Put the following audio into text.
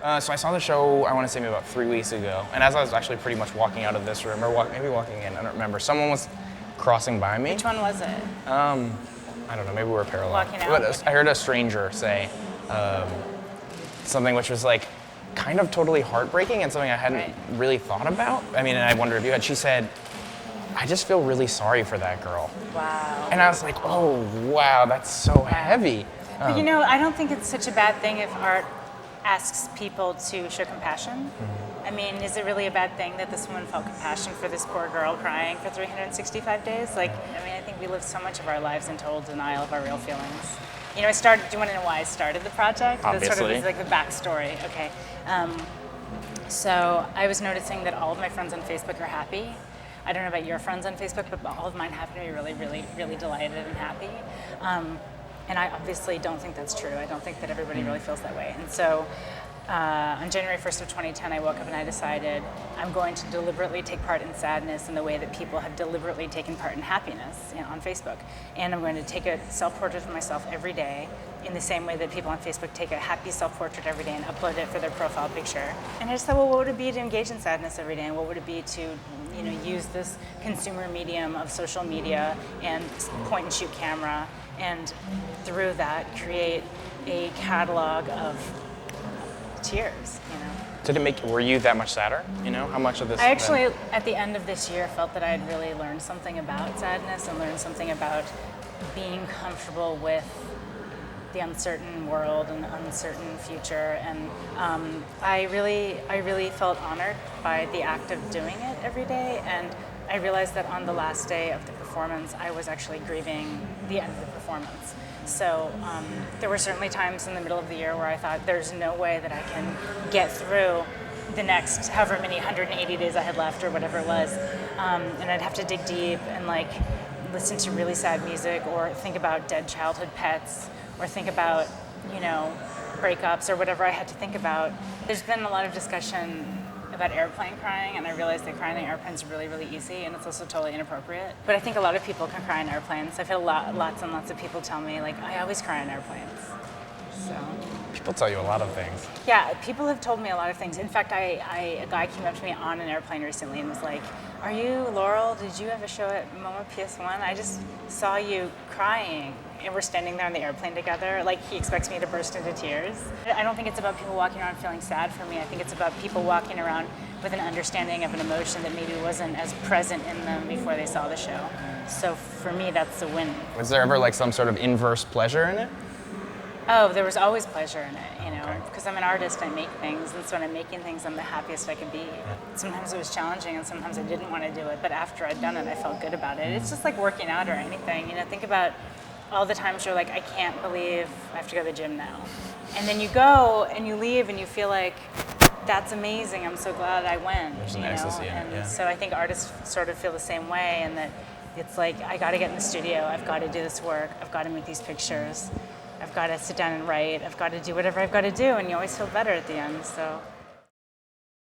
So I saw the show, I want to say maybe about 3 weeks ago, and as I was actually pretty much walking out of this room, or maybe walking in, I don't remember, someone was crossing by me. Which one was it? I don't know, maybe we were parallel. Walking out? But I heard a stranger say something which was like kind of totally heartbreaking and something I hadn't really thought about. I mean, and I wonder if you had, she said, I just feel really sorry for that girl. Wow. And I was like, oh, wow, that's so heavy. But I don't think it's such a bad thing if art asks people to show compassion. I mean, is it really a bad thing that this woman felt compassion for this poor girl crying for 365 days? Like, I mean, I think we live so much of our lives in total denial of our real feelings. Do you want to know why I started the project? Obviously. That sort of is like the backstory. Okay. So I was noticing that all of my friends on Facebook are happy. I don't know about your friends on Facebook, but all of mine happen to be really, really, really delighted and happy. And I obviously don't think that's true. I don't think that everybody really feels that way. And so on January 1st of 2010, I woke up and I decided I'm going to deliberately take part in sadness in the way that people have deliberately taken part in happiness on Facebook. And I'm going to take a self-portrait of myself every day in the same way that people on Facebook take a happy self-portrait every day and upload it for their profile picture. And I just thought, well, what would it be to engage in sadness every day? And what would it be to use this consumer medium of social media and point and shoot camera, and through that create a catalog of tears, Were you that much sadder? How much of this? I actually, at the end of this year, felt that I had really learned something about sadness and learned something about being comfortable with the uncertain world and uncertain future. And I really felt honored by the act of doing it every day. And I realized that on the last day of the performance, I was actually grieving the end of the performance. So there were certainly times in the middle of the year where I thought there's no way that I can get through the next however many 180 days I had left or whatever it was. And I'd have to dig deep and listen to really sad music or think about dead childhood pets or think about, breakups or whatever I had to think about. There's been a lot of discussion about airplane crying, and I realized that crying in airplanes is really, really easy, and it's also totally inappropriate. But I think a lot of people can cry in airplanes. I've had lots and lots of people tell me, I always cry in airplanes. So. People tell you a lot of things. Yeah, people have told me a lot of things. In fact, a guy came up to me on an airplane recently and was like, are you Laurel? Did you have a show at Moma PS1? I just saw you crying. And we're standing there on the airplane together. He expects me to burst into tears. I don't think it's about people walking around feeling sad for me. I think it's about people walking around with an understanding of an emotion that maybe wasn't as present in them before they saw the show. So for me, that's a win. Was there ever some sort of inverse pleasure in it? Oh, there was always pleasure in it, because I'm an artist, I make things, and so when I'm making things, I'm the happiest I could be. Sometimes it was challenging, and sometimes I didn't want to do it, but after I'd done it, I felt good about it. It's just like working out or anything, think about all the times you're like, I can't believe I have to go to the gym now. And then you go, and you leave, and you feel like, that's amazing, I'm so glad I went. There's an ecstasy in it, yeah. So I think artists sort of feel the same way, and that it's like, I gotta get in the studio, I've gotta do this work, I've gotta make these pictures, I've gotta sit down and write, I've gotta do whatever I've gotta do, and you always feel better at the end, so.